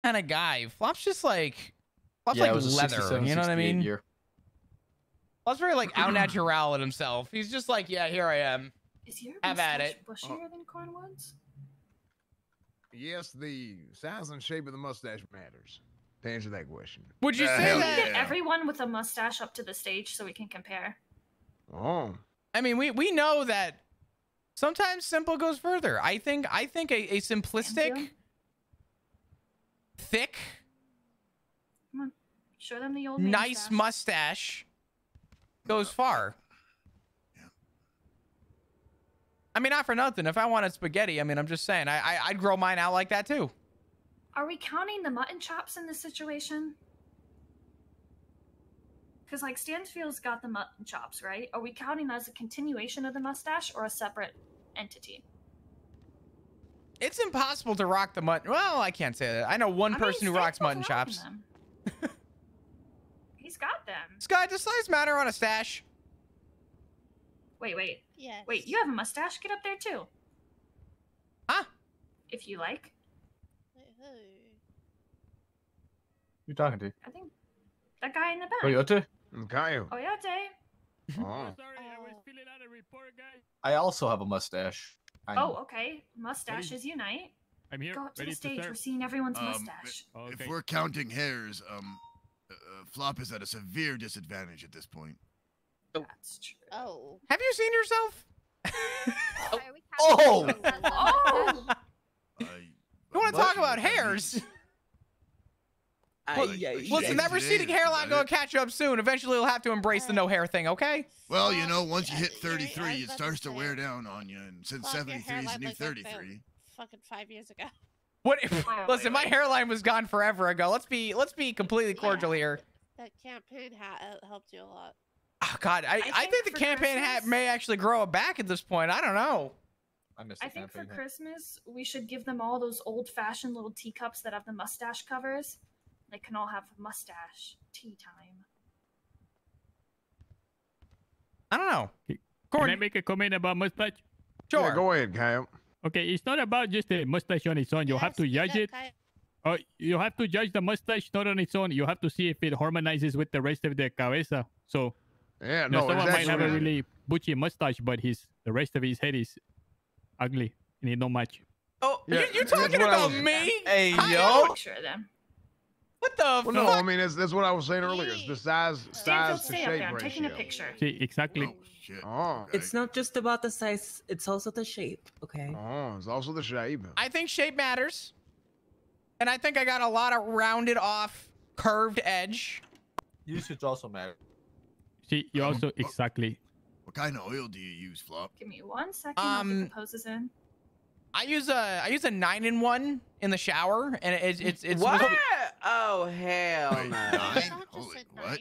kind of guy. Flop's just like Yeah, it like was a leather. 67, You know what I 68 mean? year. Flop's very like au natural in himself. He's just like, yeah, here I am. Is your Have at mustache it. bushier than Cornwood's? Yes, the size and shape of the mustache matters. To answer that question. Would you say Can we that? get everyone with a mustache up to the stage so we can compare? Oh. I mean, we know that sometimes simple goes further. I think a simplistic, thick, Come on, show them the old man nice stash. mustache goes far. I mean, not for nothing. If I wanted spaghetti, I mean, I'm just saying, I'd grow mine out like that too. Are we counting the mutton chops in this situation? Because, like, Stansfield's got the mutton chops, right? Are we counting that as a continuation of the mustache or a separate entity? It's impossible to rock the mutton. Well, I can't say that. I know one person who rocks mutton chops. He's got them. Sky, does size matter on a stash? Wait. Yes. Wait, you have a mustache? Get up there, too. Huh? If you like. Wait, who? Who you talking to? I think that guy in the back. Toyota? Kyle. Oh, yeah, Dave. Oh. Sorry, I was filling out a report, guys. I also have a mustache. Oh, okay. Mustaches unite. I'm here. Go up to ready the stage. serve. We're seeing everyone's mustache. Okay. If we're counting hairs, Flop is at a severe disadvantage at this point. That's true. Oh. Have you seen yourself? Oh! You want to talk about hairs? Listen, that receding hairline gonna catch you up soon. Eventually, you'll have to embrace the no hair thing, okay? Well, you know, once you hit 33, it starts to wear down on you, and since 73 is the new 33. Fucking 5 years ago. What? Listen, my hairline was gone forever ago. Let's be completely cordial here. That campaign hat helped you a lot. Oh God, I think the campaign hat may actually grow it back at this point. I don't know. I think for Christmas, we should give them all those old-fashioned little teacups that have the mustache covers. They can all have mustache tea time. I don't know. Can I make a comment about mustache? Sure. Yeah, go ahead, Kyle. Okay, it's not about just a mustache on its own. You have to judge it. You have to judge the mustache not on its own. You have to see if it harmonizes with the rest of the cabeza. So, yeah, no, someone might have a actually- really butchy mustache, but the rest of his head is ugly and it don't match. Oh, Yeah, you're that's talking what I about was- me? Hey, Kyle? yo. Sure, then. What the Well, fuck? no, I mean that's what I was saying earlier. It's the size Stanfield, to stay up shape there. I'm ratio. taking a picture. See, exactly. Oh. It's not just about the size, it's also the shape, okay? Oh, it's also the shape. I think shape matters. And I think I got a lot of rounded off, curved edge. Usage also matters. See, you also exactly. What kind of oil do you use, Flop? Give me 1 second. I'll get the poses in. I use a 9-in-1 in the shower, and it's What? really- Oh, hell Wait, no. nine? Holy, what?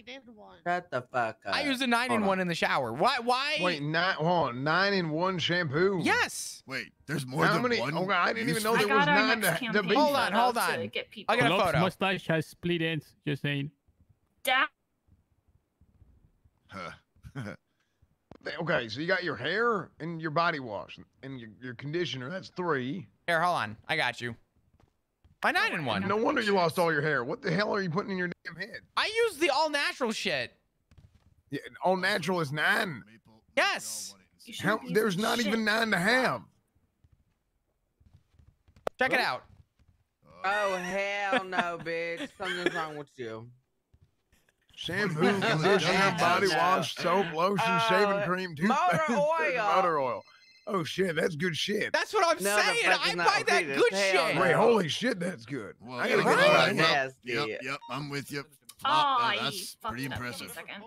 Shut the fuck up. I use a 9-in-1 in the shower. Why? Wait, 9-in-1 shampoo? Yes. Wait, there's more How than many? one. Oh, God, I didn't even know I there got was our 9 next to campaign be. Hold on, hold photo on. to get people. I got a Flop's photo. mustache has split ends. Just saying. Down. Huh. Okay, so you got your hair and your body wash and your conditioner. That's 3. Here, hold on. I got you. My 9-in-1. No wonder you lost all your hair. What the hell are you putting in your damn head? I use the all natural shit. Yeah, all natural is 9. Yes. There's not even 9 to have. Check it out. Oh, hell no, bitch. Something's wrong with you. Shampoo, conditioner, body wash, soap, lotion, shaving cream, motor toothpaste, oil. motor oil. Oh shit, that's good shit. That's what I'm No, the saying. fuck I is not buy that repeated. good Hell shit. no. Wait, holy shit, that's good. Well, I gotta yeah, get all that. right, Nasty. Yep, I'm with you. Oh, Flop, you that's fucked pretty it up. Give me a impressive. second.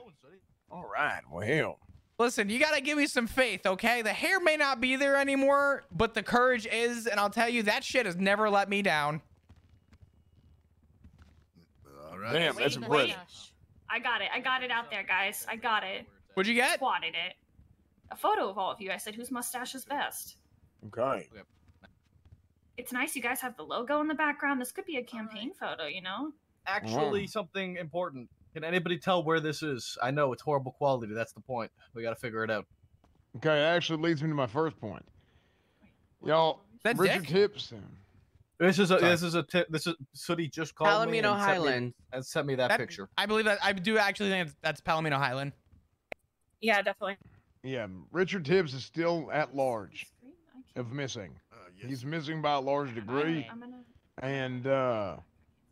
All right, well. Listen, you gotta give me some faith, okay? The hair may not be there anymore, but the courage is, and I'll tell you, that shit has never let me down. All right. Damn, that's Wait, impressive. I got it. I got it out there, guys. I got it. What'd you get? Squatted it. A photo of all of you. I said, whose mustache is best? Okay. It's nice you guys have the logo in the background. This could be a campaign photo, you know? Actually, something important. Can anybody tell where this is? I know it's horrible quality. That's the point. We gotta figure it out. Okay, that actually leads me to my first point. Y'all, That Richard dick? Hips. This is Sooty just called me Palomino Highlands. and sent me that picture. I believe that. I do actually think that's Palomino Highland. Yeah, definitely. Yeah, Richard Tibbs is still at large of missing. Yes. He's missing by a large degree, I'm gonna... and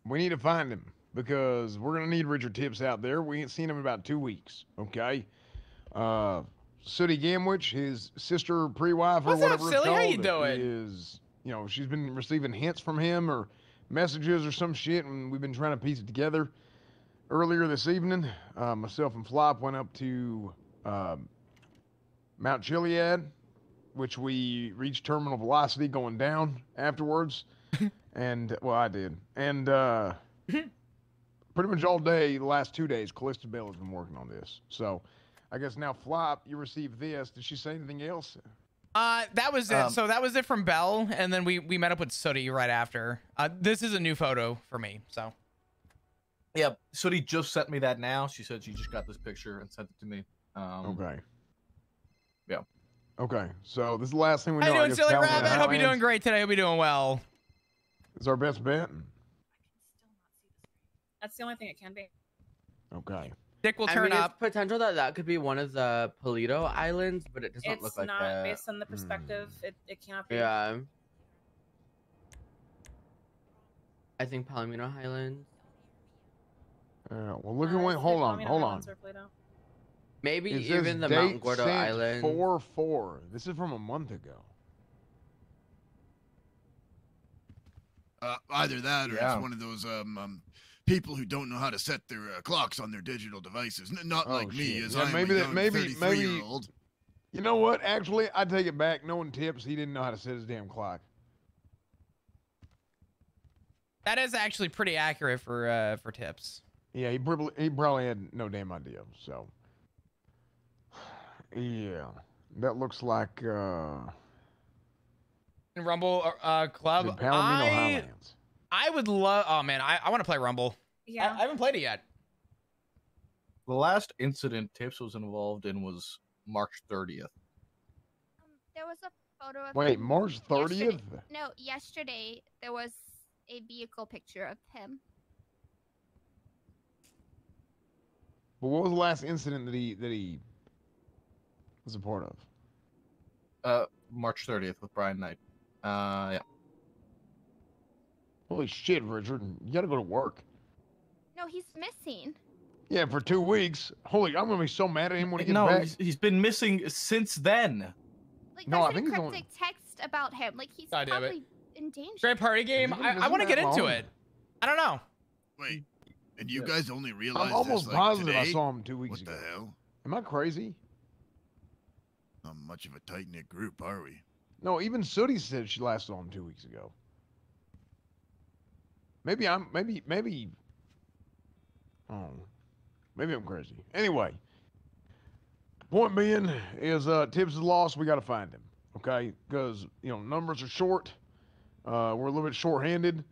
we need to find him because we're gonna need Richard Tibbs out there. We ain't seen him in about 2 weeks. Okay. Sooty Gamwich, his sister, pre-wife, or What's up, whatever it's silly? How called, you doing? is, you know, she's been receiving hints from him or messages or some shit, and we've been trying to piece it together. Earlier this evening, myself and Flop went up to Mount Chiliad, which we reached terminal velocity going down afterwards. And, well, I did. And pretty much all day, the last 2 days, Callista Bell has been working on this. So I guess now, Flop, you received this. Did she say anything else? That was it. So that was it from Bell, and then we met up with Sooty right after. This is a new photo for me, so. Yeah, Sooty just sent me that now. She said she just got this picture and sent it to me. Okay. Yeah. Okay, so this is the last thing we know. How you I doing, guess Silly Palomino Rabbit? Hope you're Highlands doing great today. Hope you're doing well. is our best bet. That's the only thing it can be. Okay. Dick will I turn mean, up. It's potential that could be one of the Polito Islands, but it doesn't It's look like not that. based on the perspective. It cannot be. Yeah. I think Palomino Highlands. Well, look at when. Hold on, hold on. Maybe It says even the date Mount Gordo sent Island. 4/4. This is from a month ago. Either that or Yeah. it's one of those people who don't know how to set their clocks on their digital devices. Not Oh, like me, shit. as Yeah, I'm maybe a that- young maybe- 33-year-old. You know what? Actually, I take it back. No one Tips, he didn't know how to set his damn clock. That is actually pretty accurate for tips. Yeah, he probably had no damn idea. So, yeah, that looks like In Rumble Club, the Palomino Highlands. I would love. Oh man, I want to play Rumble. Yeah. I haven't played it yet. The last incident Tips was involved in was March 30th. There was a photo of Wait, him March 30th? yesterday. No, yesterday there was a vehicle picture of him. But what was the last incident that he was a part of? March 30th with Brian Knight. Yeah. Holy shit, Richard! You gotta go to work. No, he's missing. Yeah, for 2 weeks. Holy, I'm gonna be so mad at him when he gets No, back. he's been missing since then. Like, No, there's I an think he's cryptic only- text about him. Like, he's God damn it. probably in danger. Great party game. Isn't I want to that get into long? it. I don't know. Wait, and you guys only realized I'm almost this, like, positive I today? saw him 2 weeks What ago. the hell? Am I crazy? Not much of a tight-knit group, are we? No, even Sooty said she last saw him 2 weeks ago. Maybe oh, maybe I'm crazy. Anyway, point being is Tibbs is lost. We got to find him, okay? Because numbers are short. We're a little bit short-handed,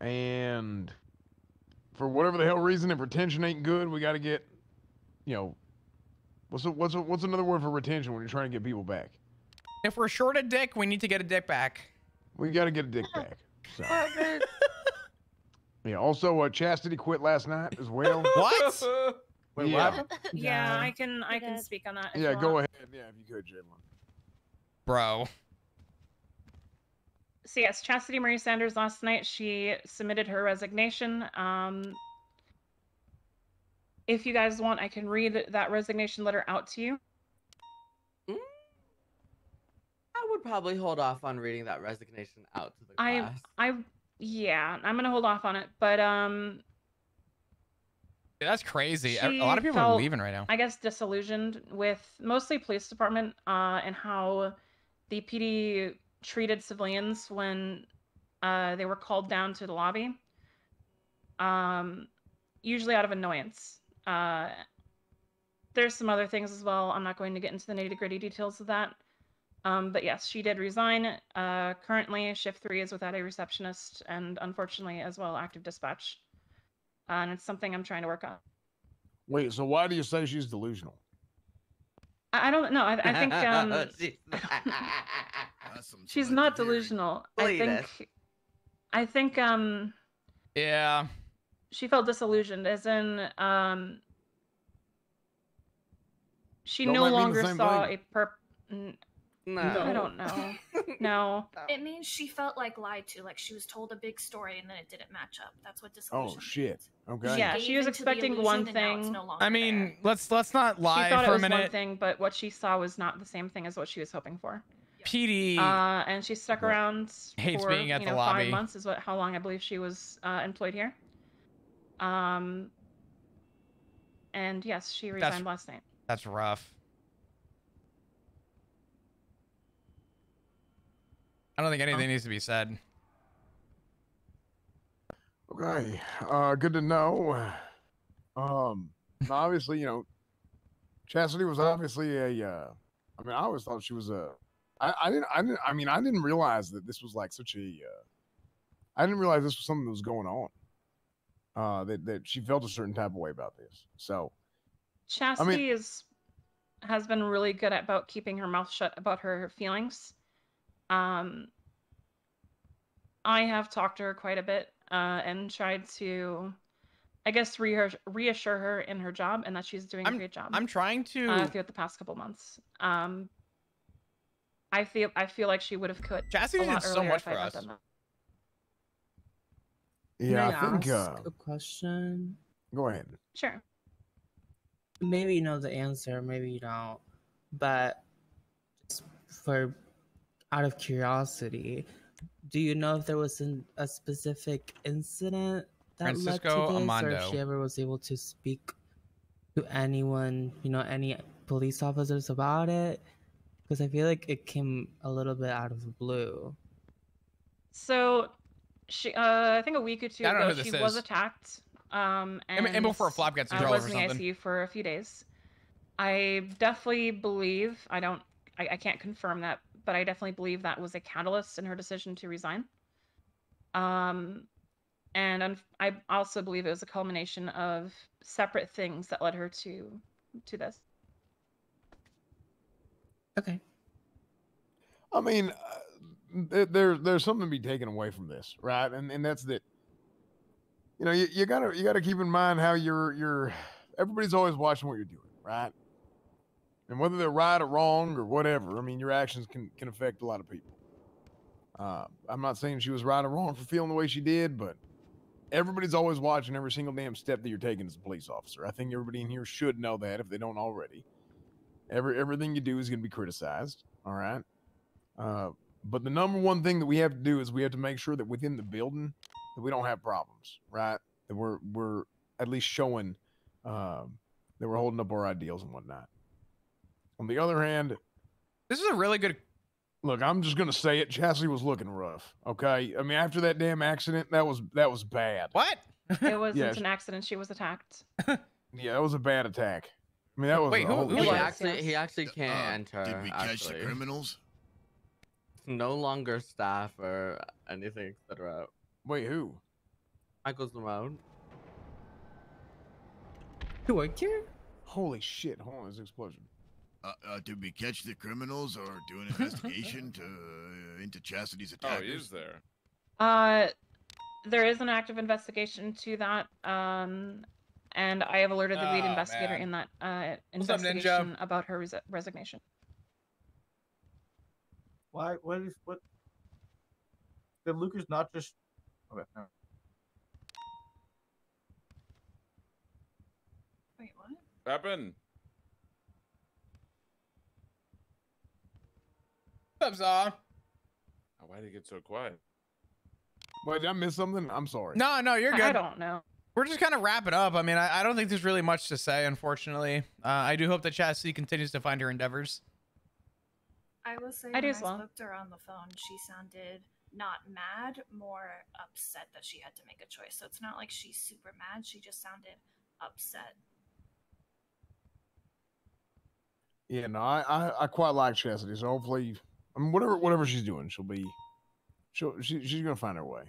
and for whatever the hell reason, if retention ain't good, we got to get, what's another word for retention when you're trying to get people back? If we're short a dick, we need to get a dick back. We got to get a dick back. So. Yeah. Also, Chastity quit last night as well. What? Wait, Yeah. what happened? Yeah, I can speak on that. if Yeah, you go want. ahead. Yeah, if you could, Jalen. Bro. So yes, Chastity Marie Sanders last night, she submitted her resignation. If you guys want, I can read that resignation letter out to you. I would probably hold off on reading that resignation out to the class. Yeah, I'm gonna hold off on it, but Dude, that's crazy. A she lot of people are felt, leaving right now. I guess, disillusioned with mostly police department and how the PD treated civilians when they were called down to the lobby. Usually out of annoyance. There's some other things as well. I'm not going to get into the nitty-gritty details of that. But yes, she did resign. Currently, shift 3 is without a receptionist and unfortunately as well active dispatch. And it's something I'm trying to work on. Wait, so why do you say she's delusional? I don't know. I think That's some she's selective not hearing. delusional. Believe I it. think I think Yeah. she felt disillusioned, as in she Don't no that mean the longer same saw thing? No. I don't know. No. It means she felt like lied to, like she was told a big story and then it didn't match up. That's what disillusion Oh shit. means. Okay. Yeah, Gave she was into the expecting illusion, one and now it's thing. no longer I mean, there. let's not She lie thought for it a was one minute. thing, but what she saw was not the same thing as what she was hoping for. PD And she stuck around hates for being at the 5 lobby. months is how long I believe she was employed here. And yes, she resigned last night. That's rough. I don't think anything needs to be said. Okay. Good to know. Obviously, Chastity was obviously a. I mean, I always thought she was a. I didn't realize that this was like such a. I didn't realize this was something that was going on. That she felt a certain type of way about this. So. Chastity has been really good about keeping her mouth shut about her feelings. I have talked to her quite a bit and tried to, I guess, reassure her in her job and that she's doing a great job. I'm trying to throughout the past couple months. I feel like she would have quit. Chastity did so much for us. Yeah, Can I think. ask a question. Go ahead. Sure. Maybe you know the answer, maybe you don't. But just out of curiosity, do you know if there was a specific incident that led to this, or if she ever was able to speak to anyone, any police officers about it? Because I feel like it came a little bit out of the blue. So, she, I think a week or two ago, she was attacked. And before a flop gets in trouble was in the ICU for a few days. I definitely believe, I can't confirm that, but I definitely believe that was a catalyst in her decision to resign. And I also believe it was a culmination of separate things that led her to this. Okay. I mean, there's something to be taken away from this, right? And that's that. You gotta keep in mind how you're. Everybody's always watching what you're doing, right? And whether they're right or wrong or whatever, I mean, your actions can affect a lot of people. I'm not saying she was right or wrong for feeling the way she did, but everybody's always watching every single damn step that you're taking as a police officer. I think everybody in here should know that if they don't already. Everything you do is going to be criticized, all right? But the number one thing that we have to do is we have to make sure that within the building that we don't have problems, right? That we're at least showing that we're holding up our ideals and whatnot. On the other hand, this is a really good. Look, I'm just gonna say it. Chastity was looking rough. Okay, I mean, after that damn accident, that was bad. What? It wasn't an accident. She was attacked. Yeah, that was a bad attack. I mean, that was. Wait, who He actually can't enter. Did we catch the criminals? No longer staff or anything, etc. Wait, who? Michael's around. You work here? Holy shit! Hold on, there's an explosion. Did we catch the criminals or do an investigation into Chastity's attackers? Oh, he is there. There is an active investigation to that, and I have alerted the lead investigator in that investigation about her resignation. Why? What? Did Lucas not just? Okay. No. Wait, what? What happened? What's up, Zaw? Why did it get so quiet? Wait, did I miss something? I'm sorry. No, you're good. I don't know. We're just kind of wrapping up. I mean, I don't think there's really much to say, unfortunately. I do hope that Chastity continues to find her endeavors. I will say, I do when as well. I spoke to her on the phone, she sounded not mad, more upset that she had to make a choice. So it's not like she's super mad. She just sounded upset. Yeah, no, I quite like Chastity. So hopefully, I mean, whatever she's doing, she's gonna find her way.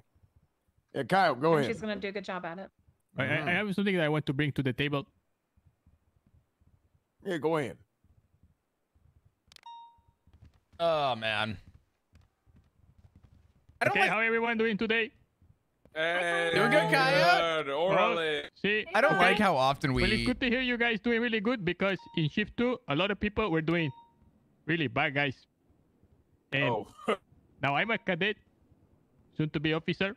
Yeah, Kyle, go ahead. She's gonna do a good job at it. I have something that I want to bring to the table. Yeah, go ahead. Oh man. Okay, how everyone doing today? Hey, Doing good, Kaya? good, orally. See, I don't like how often we Well, it's eat. good to hear you guys doing really good because in shift 2, a lot of people were doing really bad, guys. And now I'm a cadet, soon to be officer,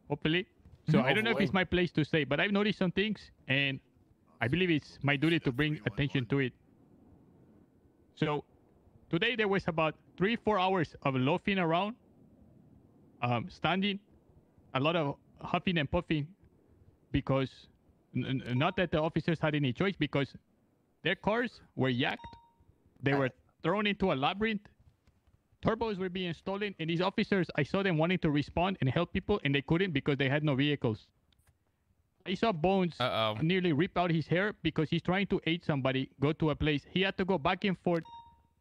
hopefully. So I don't know if it's my place to say, but I've noticed some things, and I believe it's my duty to bring attention to it. So today there was about 3-4 hours of loafing around, standing, a lot of huffing and puffing, because not that the officers had any choice, because their cars were yacked, they were thrown into a labyrinth, turbos were being stolen, and these officers, I saw them wanting to respond and help people, and they couldn't because they had no vehicles. I saw Bones nearly rip out his hair because he's trying to aid somebody, go to a place. He had to go back and forth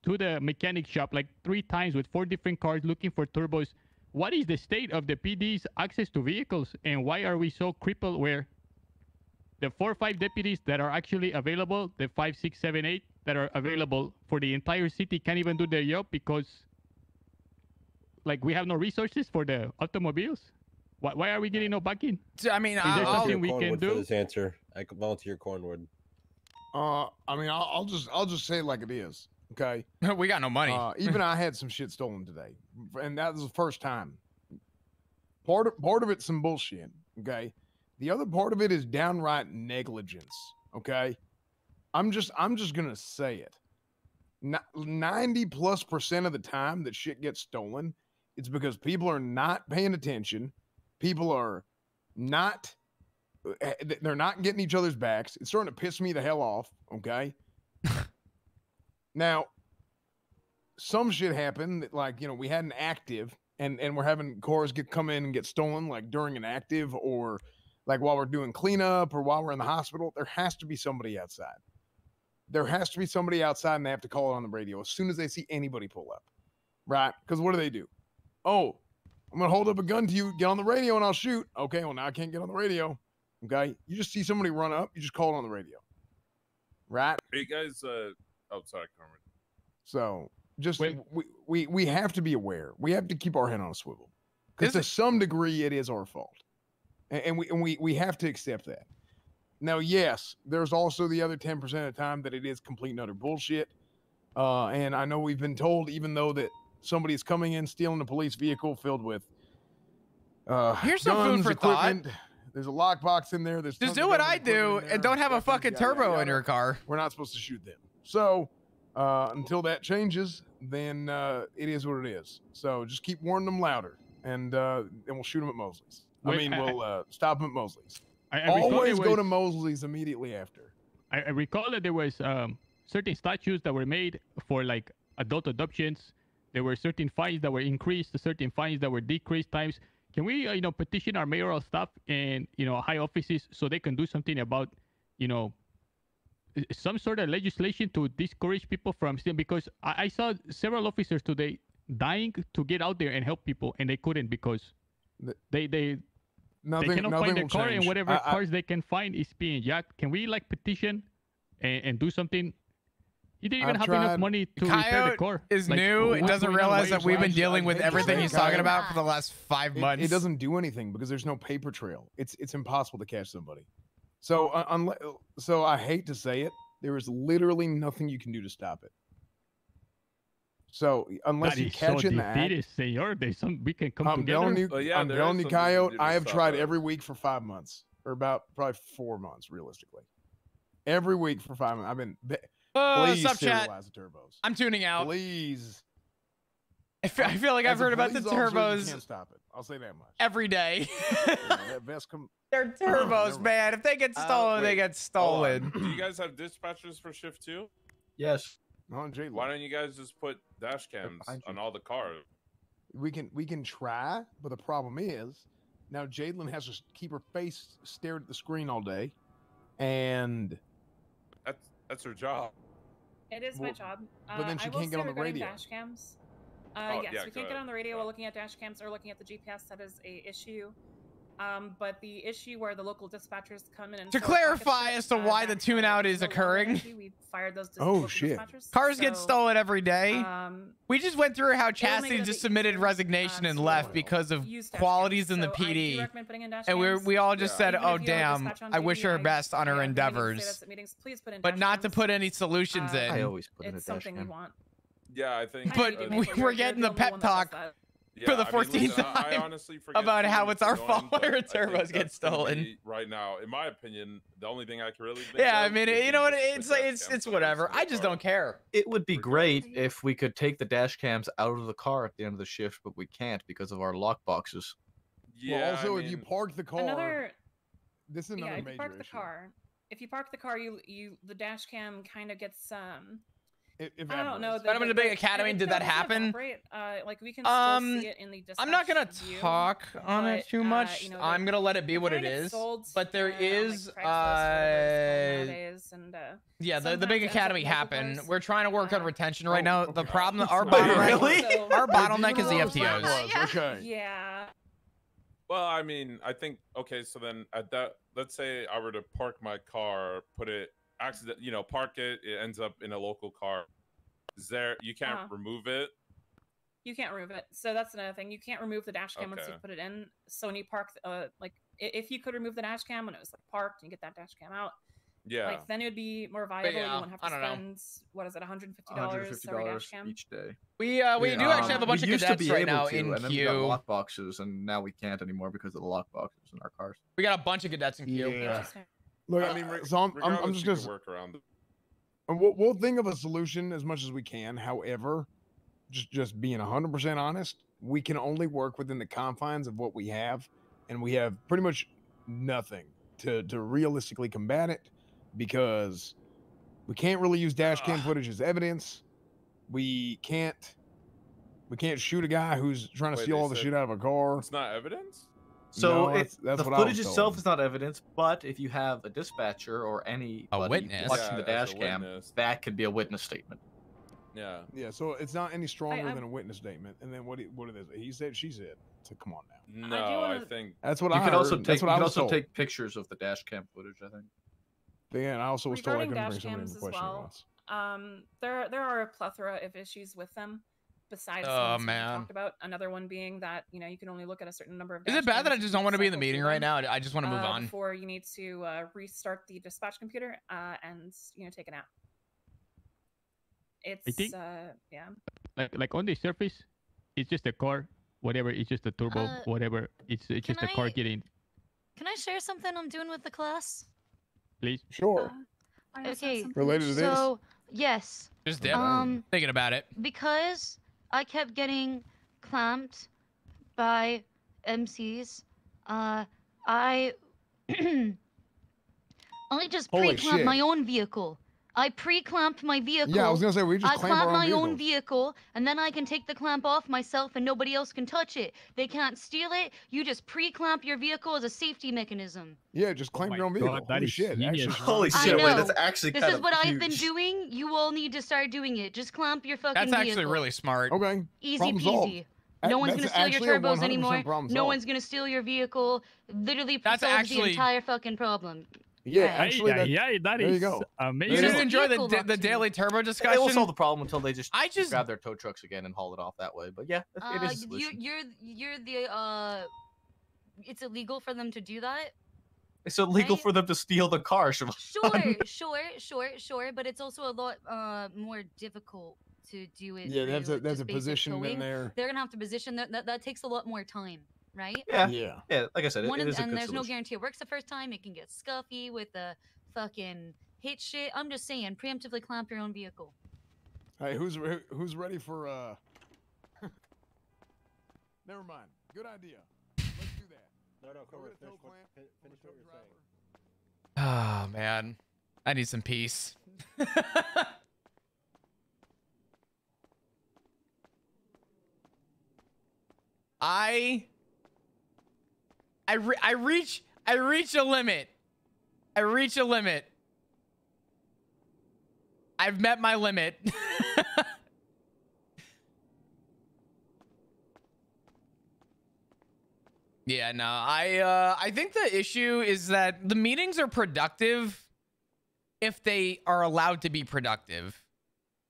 to the mechanic shop like 3 times with 4 different cars looking for turbos. What is the state of the PD's access to vehicles, and why are we so crippled where the 4 or 5 deputies that are actually available, the 5, 6, 7, 8 that are available for the entire city can't even do their job because like we have no resources for the automobiles? Why are we getting no backing? I mean, is there something we can do? For this answer, I could volunteer Cornwood. I mean, I'll just say it like it is. Okay. We got no money. Even I had some shit stolen today, and that was the first time. Part of it's some bullshit. Okay. The other part of it is downright negligence. Okay. I'm just gonna say it. 90+% of the time that shit gets stolen, it's because people are not paying attention. People are not. They're not getting each other's backs. It's starting to piss me the hell off. Okay. Now, some shit happened that, like, you know, we had an active and we're having cars come in and get stolen, like during an active or like while we're doing cleanup or while we're in the hospital. There has to be somebody outside. There has to be somebody outside, and they have to call it on the radio as soon as they see anybody pull up. Right? Because what do? Oh, I'm going to hold up a gun to you, get on the radio, and I'll shoot. Okay, well, now I can't get on the radio. Okay? You just see somebody run up, you just call it on the radio. Right? Hey, guys, oh, sorry, Carmen. So, just, we have to be aware. We have to keep our head on a swivel. Because to some degree, it is our fault. And we have to accept that. Now, yes, there's also the other 10% of the time that it is complete and utter bullshit. And I know we've been told, even though that somebody's coming in, stealing a police vehicle filled with here's some guns, food for equipment. thought. There's a lockbox in there. There's just do what I do and don't have a fucking turbo in your car. We're not supposed to shoot them. So until that changes, then it is what it is. So just keep warning them louder, and we'll shoot them at Mosley's. We'll stop them at Mosley's. Always go to Mosley's immediately after. I recall that there was certain statutes that were made for like adult adoptions. There were certain fines that were increased, certain fines that were decreased times. Can we, petition our mayoral staff and, high offices so they can do something about, some sort of legislation to discourage people from stealing? Because I saw several officers today dying to get out there and help people, and they couldn't because they cannot find their car, and whatever cars they can find is being jacked. Can we petition and do something? He didn't even have enough money to repair the car. Is new and doesn't realize that we've been dealing with everything he's talking about for the last 5 months. It doesn't do anything because there's no paper trail. It's impossible to catch somebody. So so I hate to say it, there is literally nothing you can do to stop it. So unless you catch it in the act, senor. We can come I'm together. I'm telling you, Coyote, I have tried every week for 5 months, or about probably 4 months, realistically. Every week for 5 months. I've been. Please stop chat. The turbos. I'm tuning out. Please. I feel like I've heard about the turbos. You can't stop it. I'll say that much. Every day. They're turbos, man. If they get stolen, they get stolen. Do you guys have dispatchers for shift 2? Yes. Why don't you guys just put dash cams on all the cars? We can try, but the problem is now Jadlyn has to keep her face stared at the screen all day, and that's her job. It is my job. But then she can't get on the radio. Dash cams. Yeah, we can't get on the radio while looking at dash cams or looking at the GPS. That is a issue. But the issue where the local dispatchers come in and To fill our pockets clarify shut, as to why the that tune-out is is no longer an occurring. issue. We fired those Oh, local shit. dispatchers. Cars get So, stolen every day. We just went through how it will make Chastity it a just bit submitted easier, resignation and to left because of use dash qualities cams. in the So I do PD. recommend putting in dash And cams. we all just said, Even oh, if you are damn, dispatch on I wish duty, her best on her maybe need to say endeavors. this at meetings. Please put in But dash not to cams. put any solutions in. I always put in a It's dash something cam. we want. Yeah, I think. But we're getting the pep talk for the 14th I time honestly forget about how too it's our annoying, fault but when our I think turbos get that's gonna stolen. be right now, in my opinion, the only thing I can really think Yeah, I of mean, would you be know what? just It's the like dash it's cam whatever. footage in I the just car. don't care. It would be great if we could take the dash cams out of the car at the end of the shift, but we can't because of our lock boxes. Well, also, if you park the car, Another, this is another yeah, if major you park the issue. car, if you park the car, the dash cam kind of gets If I don't know. But I'm in the big academy. Did that happen? Like we can still see it in the I'm not gonna dispatch view, talk on it but, too much. you know, I'm gonna let it be what it gets is. sold, But there on, is, like, Craigslist or whatever it's called nowadays, and, yeah, the sometimes big it ends up academy in local happened. cars. We're trying to work on retention right now. The problem, our Wait, bottleneck, really? our bottleneck is the Yeah. FTOs. Okay. Yeah. Well, I mean, I think okay. So then, at that, let's say I were to park my car, put it park it. It ends up in a local car. Is there? You can't remove it. You can't remove it. So that's another thing. You can't remove the dash cam once you Okay. put it in. So when you park, like if you could remove the dash cam when it was like parked and you get that dash cam out, Yeah. like then it would be more viable. yeah, You wouldn't have to I don't know. spend what is it, $150 every dash cam. each day. We do actually have a bunch of we used to cadets be right able now to, in and then we got queue. lock boxes, and now we can't anymore because of the lock boxes in our cars. We got a bunch of cadets in queue. Yeah. Look, I mean, so I'm Regardless, just you gonna can work around it. and we'll think of a solution as much as we can. However, just being 100% honest, we can only work within the confines of what we have, and we have pretty much nothing to realistically combat it because we can't really use dash cam footage as evidence. We can't shoot a guy who's trying to Wait, steal they all the said shit out of a car. It's not evidence. So No, that's the what I footage was itself told. is not evidence, but if you have a dispatcher or anybody witness. watching the Yeah, as dash a cam, witness. that could be a witness statement. Yeah. Yeah, so it's not any stronger I- than a witness statement. And then what it is? He said, she said. So come on now. No, wanna- I think That's what You I could heard. also That's take what I was told. pictures of the dash cam footage. I think. Yeah, and I also was told I Regarding couldn't bring dash somebody in cams the as question well, once. there are a plethora of issues with them. Besides the Oh, ones we man. talked about, another one being that you can only look at a certain number of. Is dash it bad that I cams just and don't want to be in the cycle meeting through right them, now? I just want to move on. before you need to restart the dispatch computer and take a nap. It's think- yeah. Like on the surface, it's just a car, whatever. It's just a turbo, whatever. It's just a car getting. Can I share something I'm doing with the class? Please. Sure. Okay. Related to this? So yes. Just dip. Thinking about it. Because I kept getting clamped by MCs, I I just Holy pre-clamped shit. my own vehicle. I pre-clamped my vehicle. Yeah, I was gonna say, we just I clamp our clamp own my own vehicles. vehicle, and then I can take the clamp off myself, and nobody else can touch it. They can't steal it. You just pre-clamp your vehicle as a safety mechanism. Yeah, just claim my your own God, vehicle. that Holy is shit. genius. Actually, Holy I shit! Wait, know. that's actually This kind is of what I've been huge. doing. You all need to start doing it. Just clamp your fucking That's actually vehicle. really smart. Okay. Easy problem solved. peasy. No one's That's gonna steal actually your a turbos 100% anymore. problem No solved. one's gonna steal your vehicle. Literally That's solves the actually- entire fucking problem. Yeah, Right. actually, that, Yeah, that there you is go. amazing. You didn't Vehicle enjoy lock the to me. daily turbo They will discussion. solve the problem until they just I just grab their tow trucks again and haul it off that way. But yeah, it is a solution. You're the it's illegal for them to do that. It's illegal right? for them to steal the car. Siobhan. Sure, but it's also a lot more difficult to do it. Yeah, that's through a just basic position in towing. there. They're gonna have to position that takes a lot more time, right? Yeah, Yeah. yeah. Like I said, One it and, is a and good there's no solution. guarantee it works the first time. It can get scuffy with the fucking hit shit. I'm just saying, preemptively clamp your own vehicle. Hey, who's ready for Never mind. Good idea. Let's do that. No, Go Cobra, get a tow finish what clamp, you're saying. Oh man, I need some peace. I reach a limit. I reach a limit. I've met my limit. Yeah, no, I think the issue is that the meetings are productive if they are allowed to be productive.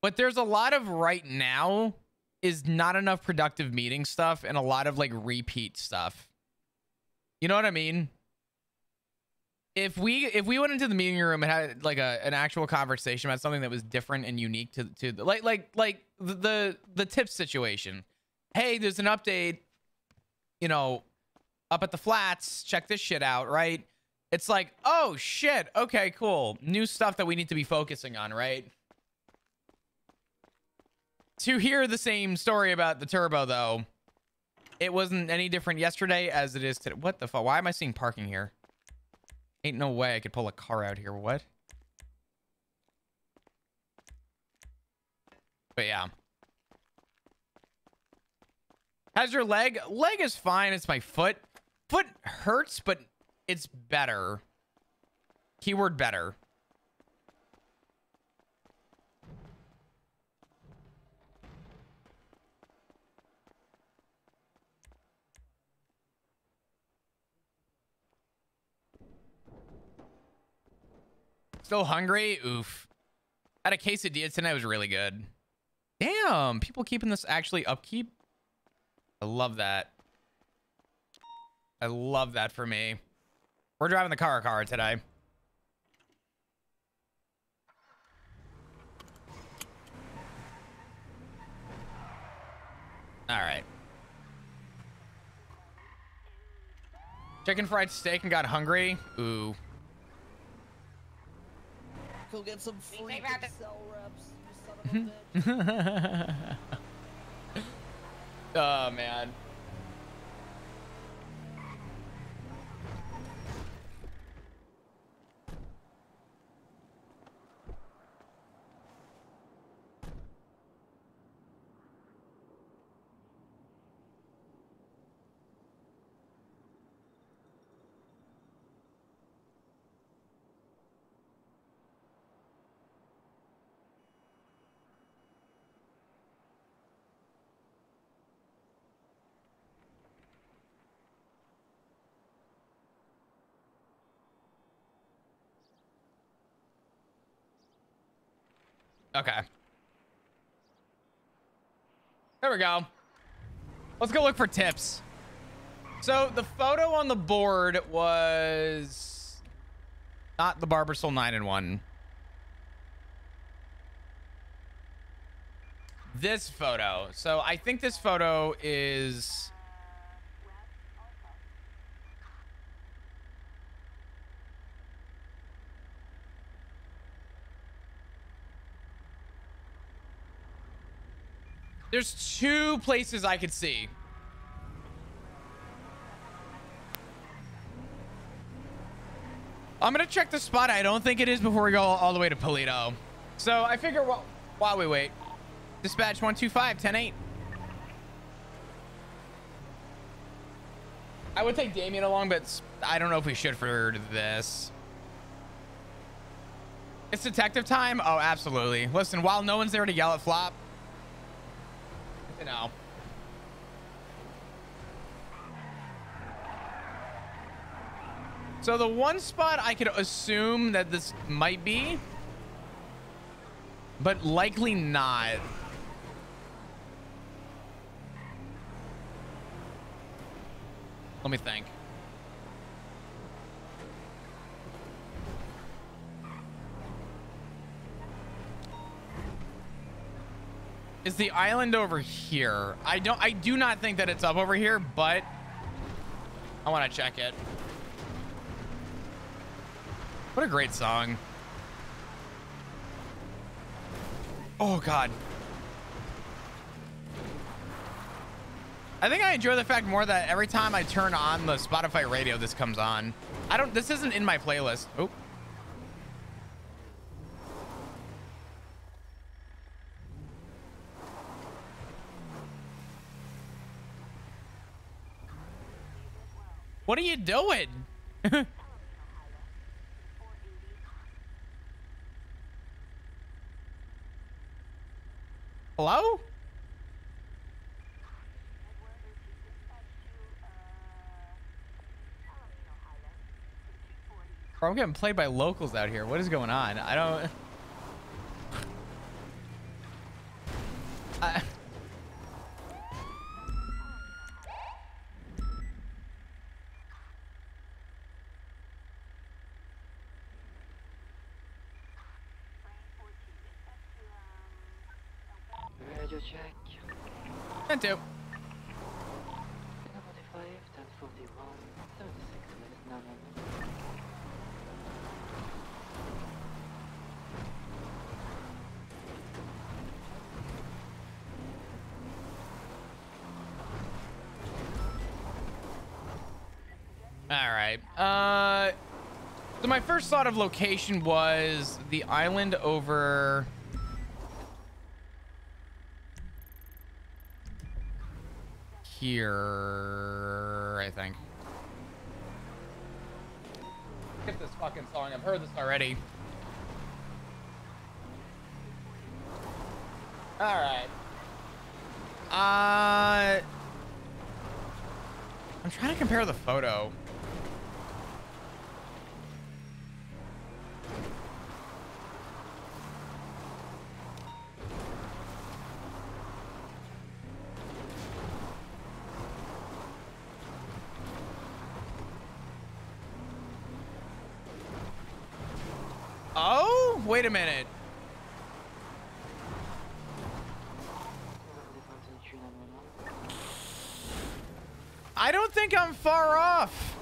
But there's a lot of right now is not enough productive meeting stuff and a lot of like repeat stuff. You know what I mean? If we went into the meeting room and had like an actual conversation about something that was different and unique to the tips situation. Hey, there's an update, you know, up at the flats, check this shit out, right? It's like, oh shit, okay, cool. New stuff that we need to be focusing on, right? To hear the same story about the turbo, though, it wasn't any different yesterday as it is today. What the fuck? Why am I seeing parking here? Ain't no way I could pull a car out here. What? But yeah. How's your leg? Leg is fine. It's my foot. Foot hurts, but it's better. Keyword better. Still hungry? Oof. Had a quesadilla tonight. It was really good. Damn. People keeping this actually upkeep. I love that. I love that for me. We're driving the car today. All right. Chicken fried steak and got hungry. Ooh. Go get some free Excel reps, you son of a bitch. Oh, man. Okay. There we go. Let's go look for tips. So the photo on the board was not the Barbasol 9-in-1. This photo. So I think this photo is... There's two places I could see. I'm gonna check the spot. I don't think it is before we go all the way to Polito. So I figure while we wait. Dispatch 125-10-8. I would take Damien along, but I don't know if we should for this. It's detective time? Oh, absolutely. Listen, while no one's there to yell at Flop, you know. So the one spot I could assume that this might be, but likely not. Let me think. Is the island over here? I do not think that it's up over here, but I want to check it. What a great song. Oh God. I think I enjoy the fact more that every time I turn on the Spotify radio, this comes on. This isn't in my playlist. Oh. What are you doing? Hello? Bro, I'm getting played by locals out here. What is going on? I don't... Radio check. And two. 10:45, 10:41, 76 minutes, 911. All right. So my first thought of location was the island over here, I think. Skip this fucking song. I've heard this already. All right. I'm trying to compare the photo. Oh, wait a minute. I don't think I'm far off.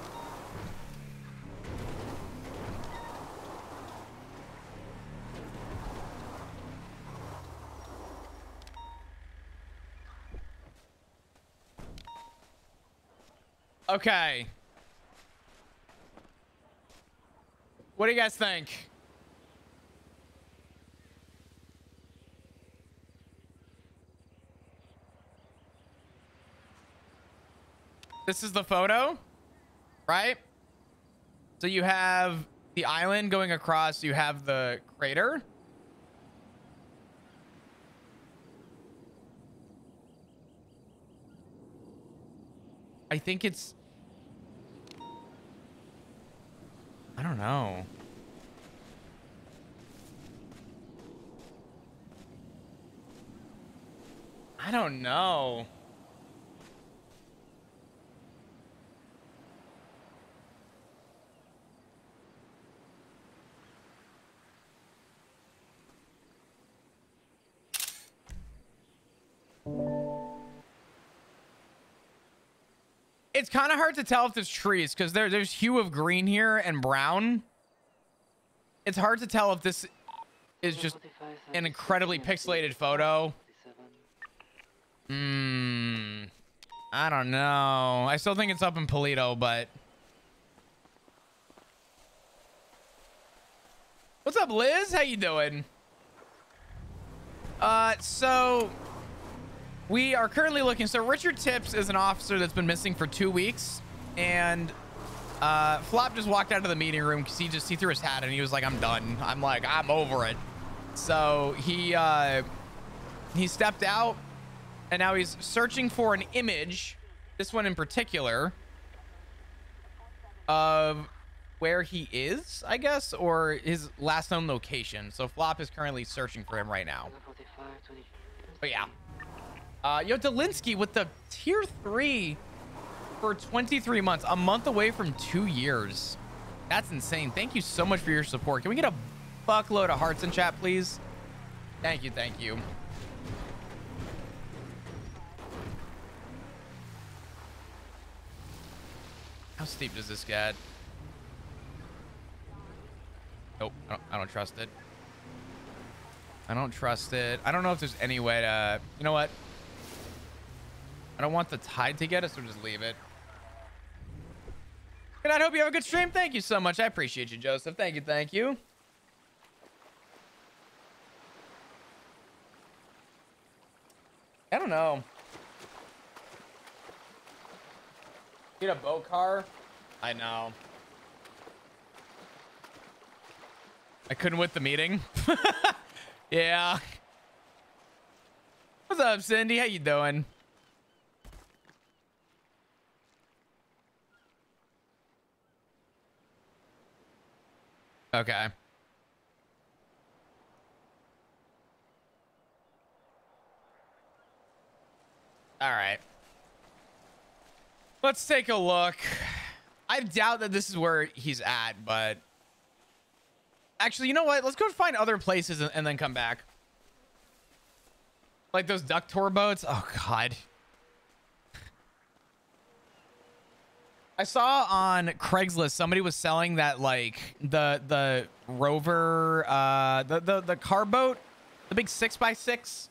Okay. What do you guys think? This is the photo, right? So you have the island going across, you have the crater. I think it's... I don't know. I don't know. It's kind of hard to tell if there's trees because there's hue of green here and brown. It's hard to tell if this is just an incredibly pixelated photo. I don't know. I still think it's up in Polito, but... What's up, Liz? How you doing? So... We are currently looking. So Richard Tips is an officer that's been missing for 2 weeks, and Flop just walked out of the meeting room because he threw his hat and he was like, "I'm done." I'm like, "I'm over it." So he stepped out, and now he's searching for an image, this one in particular, of where he is, I guess, or his last known location. So Flop is currently searching for him right now. But yeah. Yo, Delinsky with the tier 3 for 23 months, a month away from 2 years. That's insane. Thank you so much for your support. Can we get a fuckload of hearts in chat, please? Thank you. Thank you. How steep does this get? Nope, I don't trust it. I don't trust it. I don't know if there's any way to... You know what? I don't want the tide to get us, so just leave it. Good night. Hope you have a good stream. Thank you so much. I appreciate you, Joseph. Thank you. Thank you. I don't know. Get a boat car? I know. I couldn't with the meeting. Yeah. What's up, Cindy? How you doing? Okay. All right. Let's take a look. I doubt that this is where he's at, but actually, you know what? Let's go find other places and then come back. Like those duck tour boats. Oh God. I saw on Craigslist somebody was selling that, like the rover, the car boat, the big 6x6.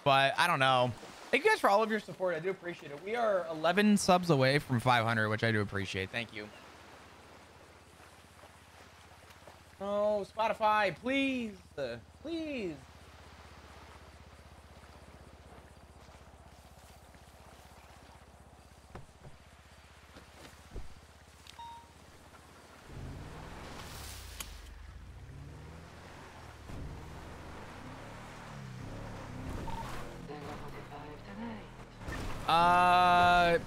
But I don't know. Thank you guys for all of your support. I do appreciate it. We are 11 subs away from 500, which I do appreciate. Thank you. Oh, Spotify, please, please.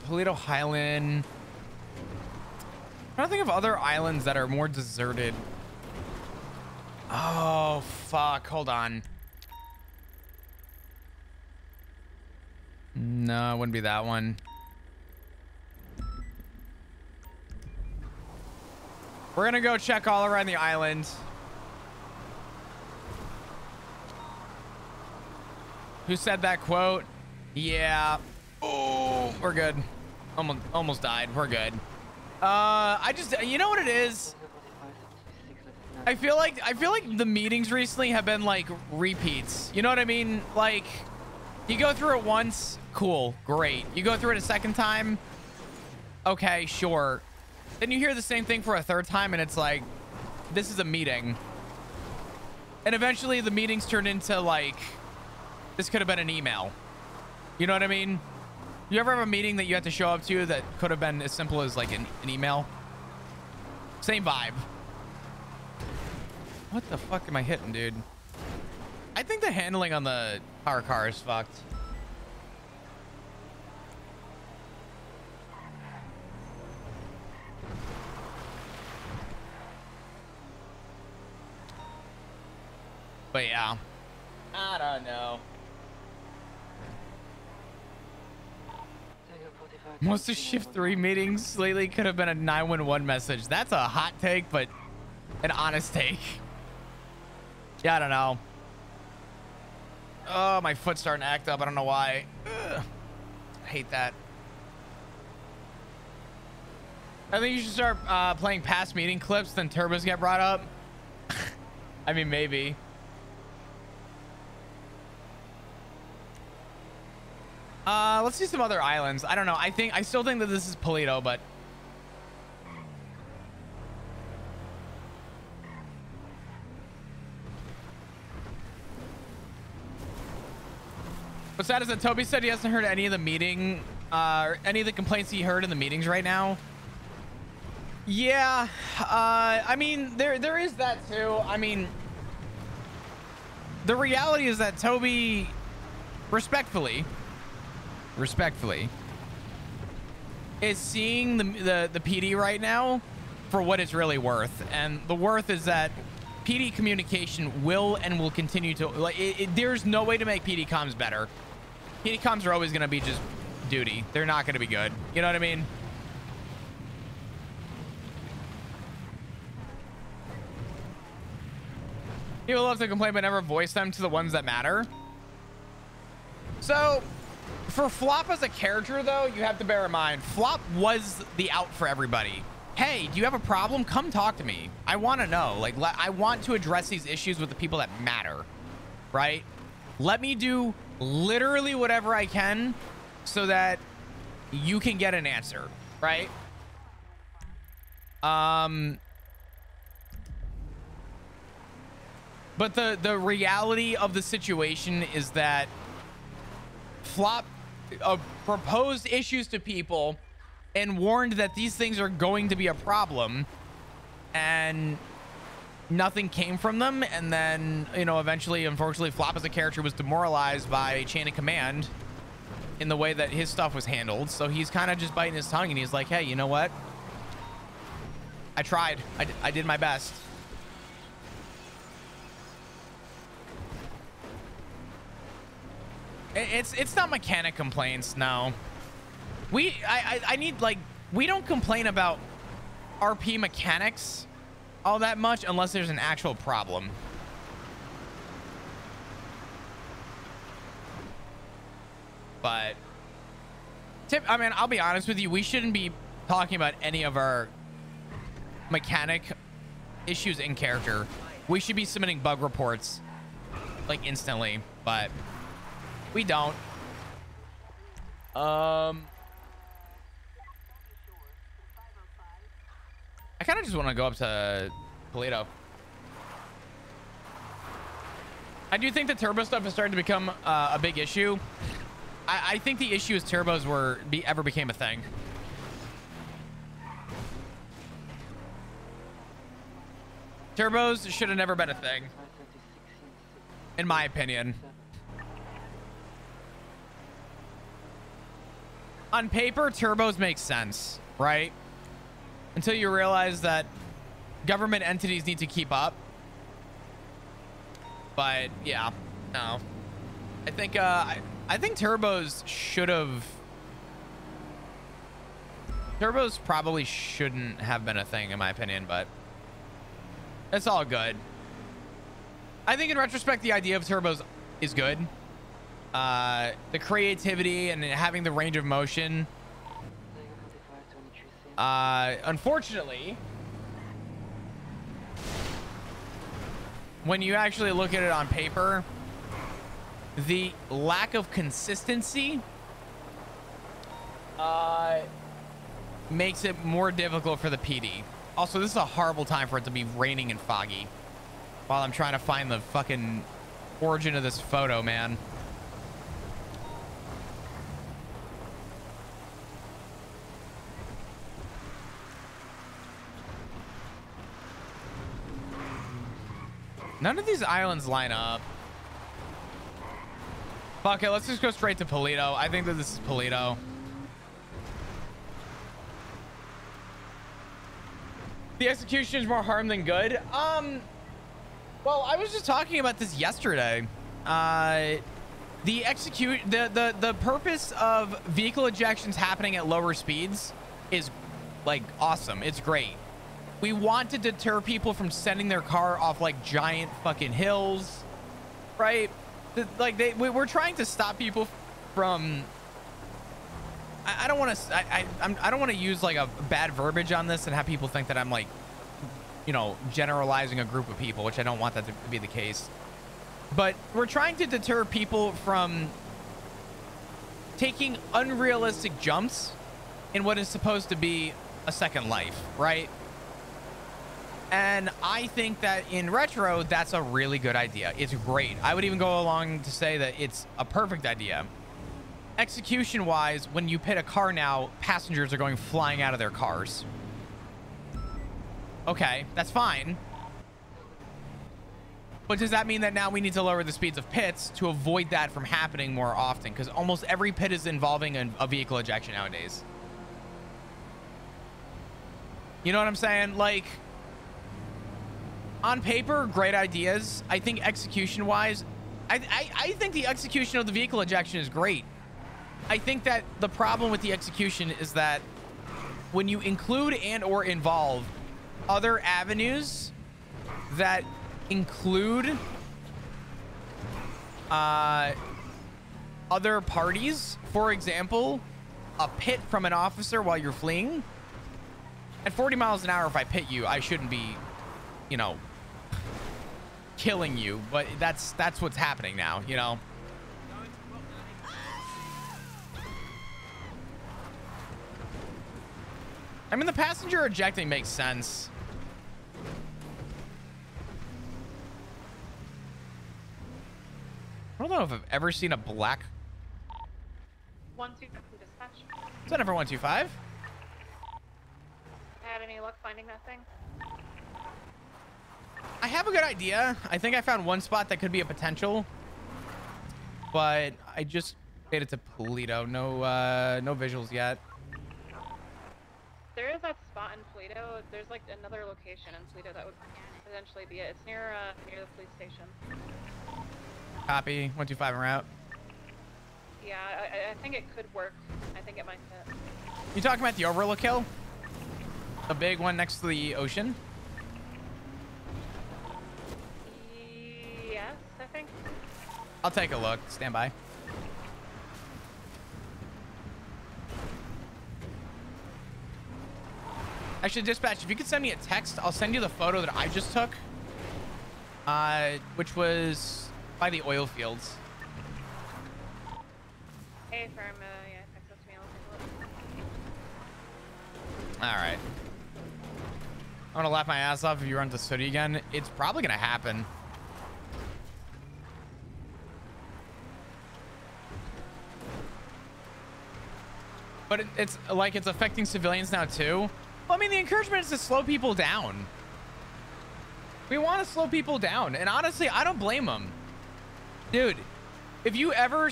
Paleto Highland. I'm trying to think of other islands that are more deserted. Oh, fuck. Hold on. No, it wouldn't be that one. We're gonna go check all around the island. Who said that quote? Yeah. Oh, we're good. Almost died. We're good. I just, you know what it is? I feel like the meetings recently have been like repeats. You know what I mean? Like, you go through it once, cool, great. You go through it a second time, okay, sure. Then you hear the same thing for a third time, and it's like, this is a meeting. And eventually the meetings turn into like, this could have been an email. You know what I mean? You ever have a meeting that you have to show up to that could have been as simple as like an email? Same vibe. What the fuck am I hitting, dude? I think the handling on the power car is fucked. But yeah, I don't know. Most of Shift 3 meetings lately could have been a 911 message. That's a hot take, but an honest take. Yeah, I don't know. Oh, my foot's starting to act up. I don't know why. Ugh. I hate that. I think you should start playing past meeting clips, then turbos get brought up. I mean, maybe. Let's do some other islands. I don't know. I still think that this is Paleto, but what's sad is that Toby said he hasn't heard any of the meeting, any of the complaints he heard in the meetings right now. Yeah, I mean, there is that too. I mean, the reality is that Toby, respectfully, is seeing the PD right now for what it's really worth, and the worth is that PD communication will continue to, like, there's no way to make PD comms better. PD comms are always going to be just duty. They're not going to be good. You know what I mean? People love to complain but never voice them to the ones that matter. So for Flop as a character, though, you have to bear in mind, Flop was the out for everybody. Hey, do you have a problem? Come talk to me. I want to know. Like, I want to address these issues with the people that matter, right? Let me do literally whatever I can so that you can get an answer, right? But the reality of the situation is that Flop proposed issues to people and warned that these things are going to be a problem, and nothing came from them. And then, you know, eventually, unfortunately, Flop as a character was demoralized by chain of command in the way that his stuff was handled. So he's kind of just biting his tongue, and he's like, hey, you know what? I tried. I did my best. It's not mechanic complaints, no. I need, like, we don't complain about RP mechanics all that much unless there's an actual problem. But I mean, I'll be honest with you, we shouldn't be talking about any of our mechanic issues in character. We should be submitting bug reports like instantly, but we don't. I kind of just want to go up to Toledo. I do think the turbo stuff is starting to become a big issue. I think the issue is turbos ever became a thing. Turbos should have never been a thing, in my opinion. On paper, turbos make sense, right? Until you realize that government entities need to keep up. But yeah, no. I think turbos should have. Turbos probably shouldn't have been a thing, in my opinion, but it's all good. I think in retrospect, the idea of turbos is good. The creativity and having the range of motion. Unfortunately, when you actually look at it on paper, the lack of consistency makes it more difficult for the PD. Also, this is a horrible time for it to be raining and foggy while I'm trying to find the fucking origin of this photo, man. None of these islands line up. Fuck it, let's just go straight to Polito. I think that this is Polito. The execution is more harm than good. Well, I was just talking about this yesterday. The purpose of vehicle ejections happening at lower speeds is like awesome. It's great. We want to deter people from sending their car off like giant fucking hills, right? We're trying to stop people from. I don't want to use like a bad verbiage on this and have people think that I'm like, you know, generalizing a group of people, which I don't want that to be the case. But we're trying to deter people from taking unrealistic jumps in what is supposed to be a second life, right? And I think that in retro, that's a really good idea. It's great. I would even go along to say that it's a perfect idea. Execution wise, when you pit a car now, passengers are going flying out of their cars. Okay, that's fine. But does that mean that now we need to lower the speeds of pits to avoid that from happening more often? Because almost every pit is involving a vehicle ejection nowadays. You know what I'm saying? Like, on paper, great ideas. I think execution wise, I think the execution of the vehicle ejection is great. I think that the problem with the execution is that when you include and or involve other avenues that include other parties, for example, a pit from an officer while you're fleeing. At 40 miles an hour, if I pit you, I shouldn't be, you know, killing you, but that's what's happening now, you know. I mean, the passenger ejecting makes sense. I don't know if I've ever seen a black. 125 dispatch. Is that number 125? Had any luck finding that thing? I have a good idea. I think I found one spot that could be a potential, but I just made it to Polito. No visuals yet. There is that spot in Toledo. There's like another location in Toledo that would potentially be it. It's near the police station. Copy. 125 en route. Yeah, I think it could work. I think it might fit. You talking about the Overlook Hill? The big one next to the ocean? Yes, I think. I'll take a look. Stand by. Actually, dispatch, if you could send me a text, I'll send you the photo that I just took, which was by the oil fields. Hey, firm. Yeah, text us to me. I'll take a look. All right. I'm gonna laugh my ass off if you run to Sooty again. It's probably gonna happen. But it's like it's affecting civilians now too. Well, I mean, the encouragement is to slow people down. We want to slow people down, and honestly, I don't blame them. Dude, if you go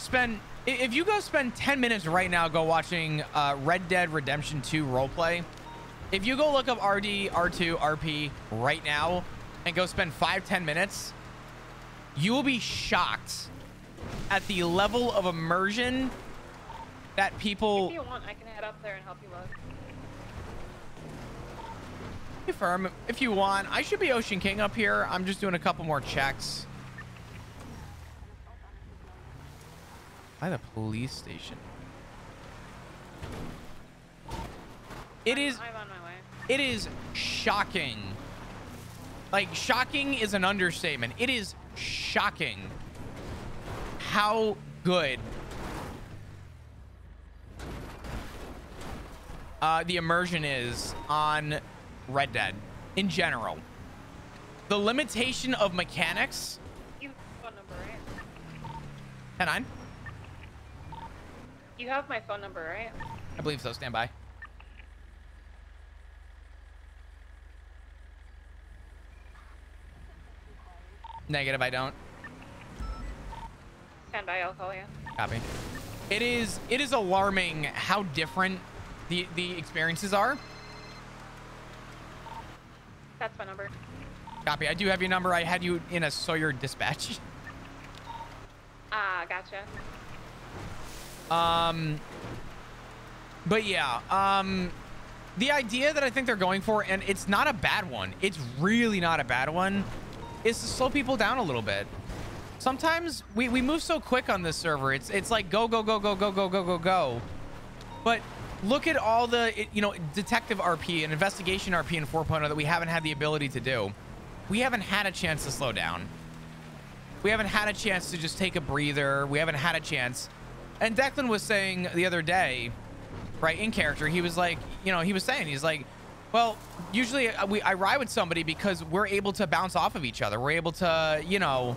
spend 10 minutes right now, go watching Red Dead Redemption 2 roleplay. If you go look up RD, R2, RP right now and go spend 5-10 minutes, you will be shocked at the level of immersion that people... If you want, I can head up there and help you look. Firm, if you want. I should be Ocean King up here. I'm just doing a couple more checks. By the police station. I'm on my way. It is shocking. Like, shocking is an understatement. It is shocking how good the immersion is on Red Dead in general. The limitation of mechanics. You have my phone number, right? 10-9. You have my phone number, right? I believe so. Stand by. Negative, I don't. Stand by, I'll call you. Copy. It is alarming how different the experiences are. That's my number. Copy. I do have your number. I had you in a Sawyer dispatch. Ah, gotcha. But yeah, the idea that I think they're going for, and it's not a bad one. It's really not a bad one. Is to slow people down a little bit. Sometimes we move so quick on this server. It's like go, go, go, go, go, go, go, go, go. But look at all the, detective RP and investigation RP in 4.0 that we haven't had the ability to do. We haven't had a chance to slow down. We haven't had a chance to just take a breather. We haven't had a chance. And Declan was saying the other day, right, in character, he was like, he's like, well, usually I ride with somebody because we're able to bounce off of each other. We're able to,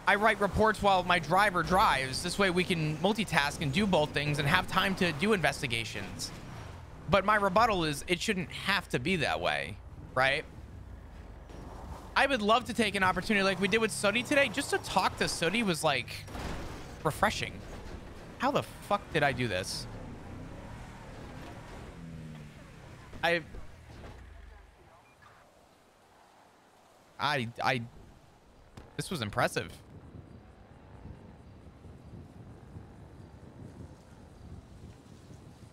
I write reports while my driver drives. This way we can multitask and do both things and have time to do investigations. But my rebuttal is it shouldn't have to be that way, right? I would love to take an opportunity like we did with Sooty today. Just to talk to Sooty was like refreshing. How the fuck did I do this? This was impressive.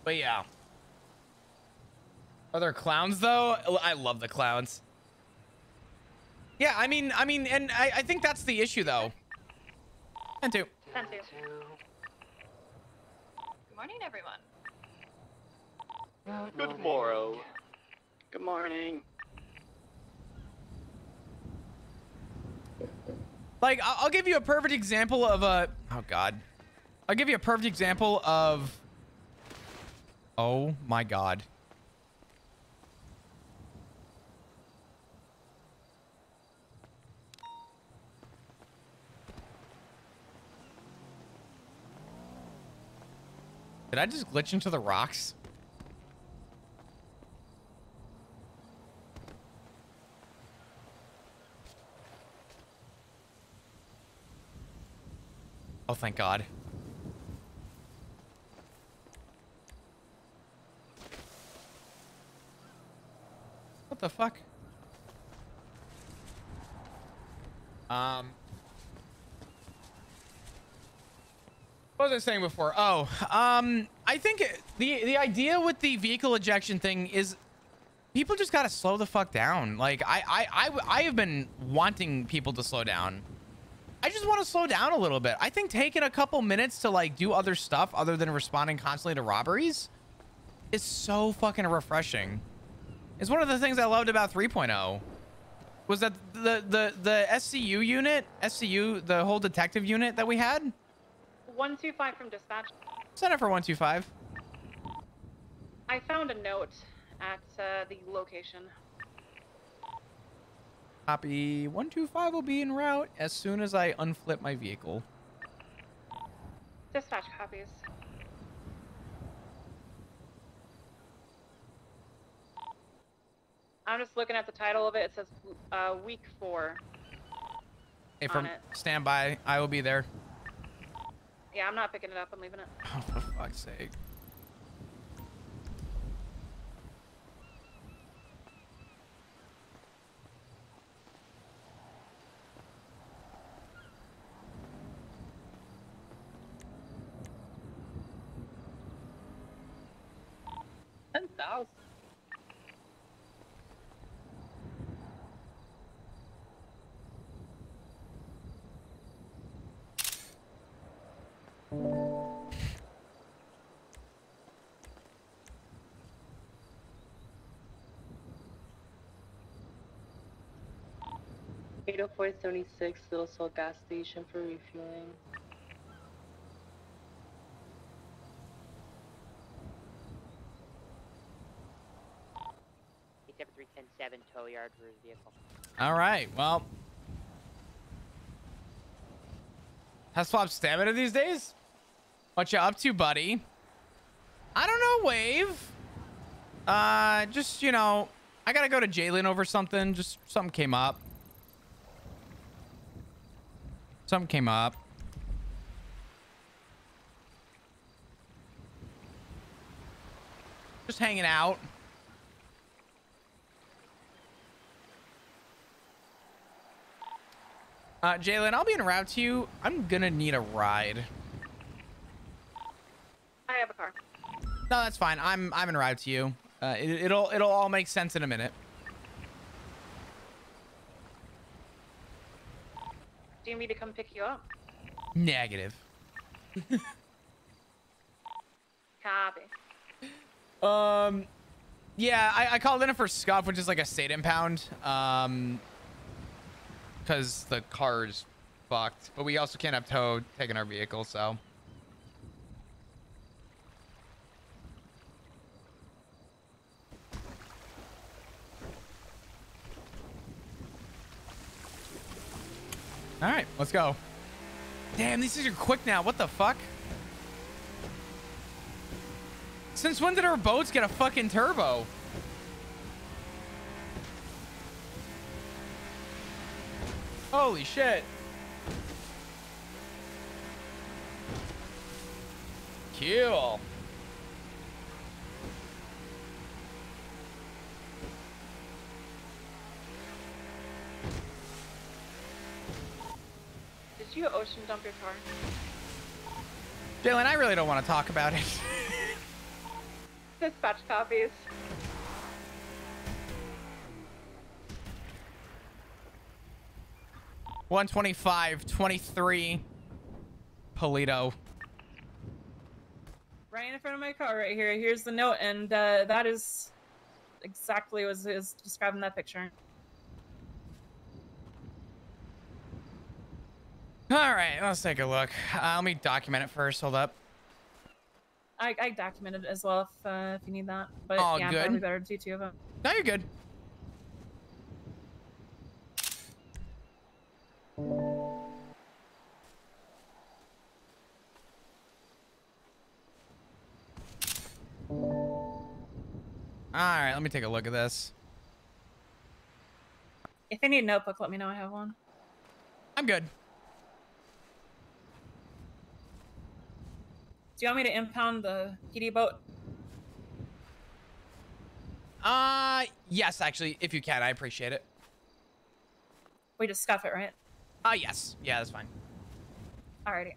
But yeah. Are there clowns though? I love the clowns. Yeah, I mean, and I think that's the issue though. And two. Good morning, everyone. Good morrow. Good morning. Like, I'll give you a perfect example of a... Oh, God. I'll give you a perfect example of... Oh, my God. Did I just glitch into the rocks? Oh, thank God. What the fuck? What was I saying before? Oh, I think the idea with the vehicle ejection thing is people just gotta slow the fuck down. Like I have been wanting people to slow down. I just want to slow down a little bit. I think taking a couple minutes to like do other stuff other than responding constantly to robberies is so fucking refreshing. It's one of the things I loved about 3.0 was that the SCU unit, the whole detective unit that we had. 125 from dispatch. Send it for 125. I found a note at the location. Copy. 125 will be en route as soon as I unflip my vehicle. Dispatch copies. I'm just looking at the title of it. It says week 4. Hey, on from it. stand by. I will be there. Yeah, I'm not picking it up. I'm leaving it. Oh, for fuck's sake. $10,000. $804.76 Little Salt gas station for refueling. tow yard for his vehicle. All right, well. Has swap stamina these days? What you up to, buddy? I don't know, Wave. Just, you know, I gotta go to Jalen over something. Just something came up. Something came up. Just hanging out. Jalen, I'll be en route to you. I'm gonna need a ride. I have a car. No, that's fine. I'm en route to you. It'll all make sense in a minute. Do you need me to come pick you up? Negative. Copy. Yeah, I called in for scuff, which is like a state impound. Because the car's fucked, but we also can't have tow taking our vehicle, so. All right, let's go. Damn, these things are quick now. What the fuck? Since when did our boats get a fucking turbo? Holy shit. Cool. Did you ocean dump your car? Jalen, I really don't want to talk about it. Dispatch copies. $125.23 Polito. Right in front of my car right here. Here's the note, and that is exactly what is described in that picture. All right, let's take a look. Let me document it first. Hold up. I documented it as well if you need that. But Oh, yeah, good. probably better to do two of them. No, you're good. All right, let me take a look at this. If you need a notebook, let me know. I have one. I'm good. Do you want me to impound the PD boat? Yes, actually, if you can, I appreciate it. We just scuff it, right? Yes. Yeah, that's fine. Alrighty.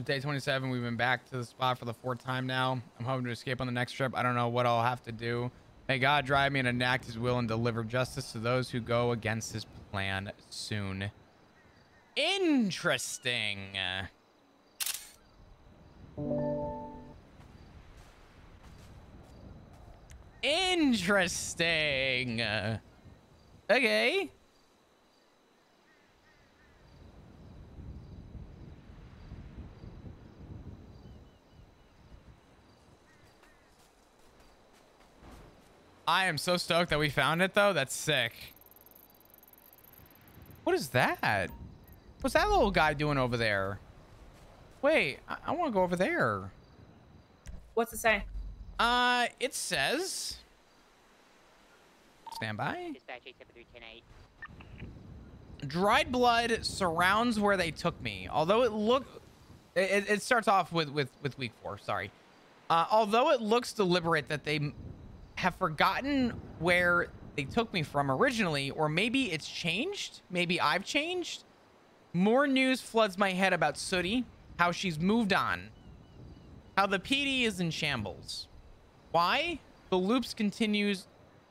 Day 27. We've been back to the spot for the 4th time now. I'm hoping to escape on the next trip. I don't know what I'll have to do. May God drive me and enact his will and deliver justice to those who go against his plan soon. Interesting. Interesting. Okay. I am so stoked that we found it, though. That's sick. What is that? What's that little guy doing over there? Wait, I want to go over there. What's it say? It says... Stand by. Dispatch 873-10-8. Dried blood surrounds where they took me. Although it starts off with week 4, sorry. Although it looks deliberate that they have forgotten where they took me from originally, or maybe it's changed. Maybe I've changed. More news floods my head about Sooty, how she's moved on, how the PD is in shambles. Why? The loops continues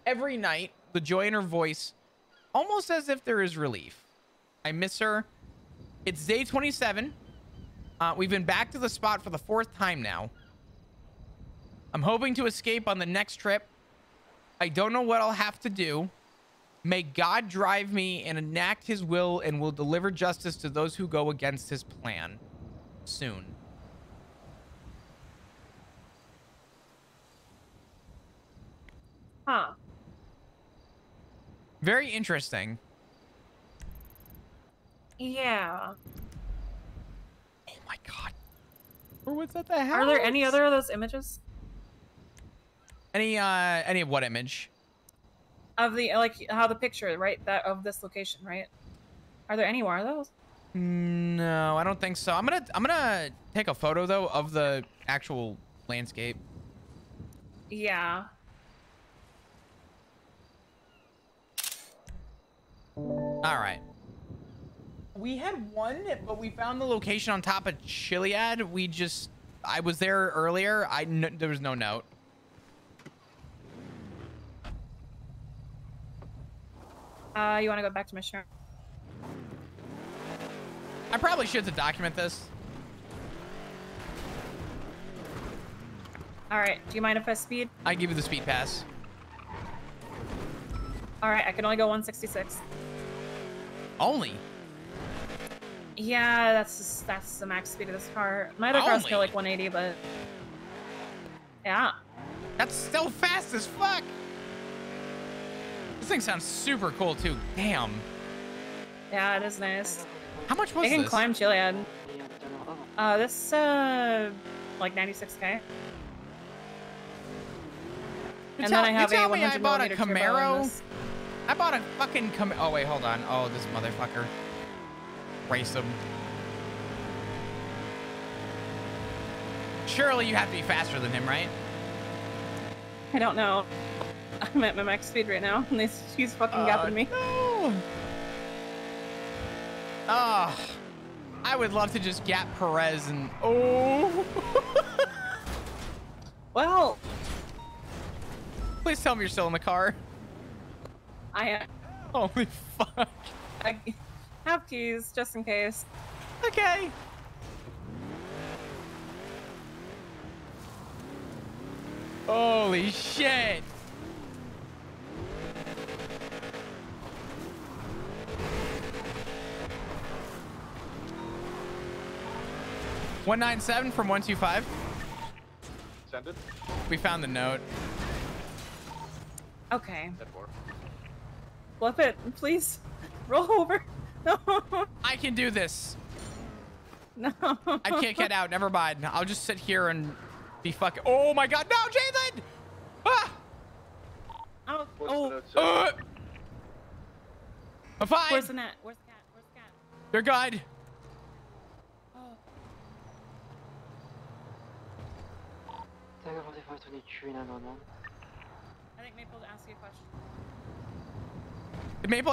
every night, the joy in her voice, almost as if there is relief. I miss her. It's day 27. We've been back to the spot for the 4th time now. I'm hoping to escape on the next trip. I don't know what I'll have to do. May God drive me and enact his will and will deliver justice to those who go against his plan soon. Huh. Very interesting. Yeah. Oh my God. Or what's at the house? Are there any other of those images? Any of what image? Of the, like, how the picture, right? That of this location, right? Are there any more of those? No, I don't think so. I'm gonna take a photo though of the actual landscape. Yeah. All right. We had one, but we found the location on top of Chiliad. I was there earlier. There was no note. You want to go back to Mission? I probably should to document this. All right. Do you mind if I speed? I give you the speed pass. All right. I can only go 166. Only? Yeah, that's the max speed of this car. My other cars go like 180, but yeah. That's still fast as fuck. This thing sounds super cool too. Damn. Yeah, it is nice. How much was this? I can this? climb Chiliad. This like 96K. And then I have a 100 I bought a millimeter turbo in Camaro. this. I bought a fucking Camaro. Oh wait, hold on. Oh, this motherfucker. Race him. Surely you have to be faster than him, right? I don't know. I'm at my max speed right now, and she's fucking gapping me. No. Oh, I would love to just gap Perez and Well, please tell me you're still in the car. I am. Holy fuck. I have keys just in case. Okay. Holy shit. $197 from 125. Send it. We found the note. Okay. 10-4. Flip it, please. Roll over. No. I can do this. No. I can't get out. Never mind. I'll just sit here and be fucking. Oh my god. No, Jalen! Ah! Oh. I'm fine. Where's the net? Where's the cat? Where's the cat? You're good. Oh. I think Maple to ask you a question. Did Maple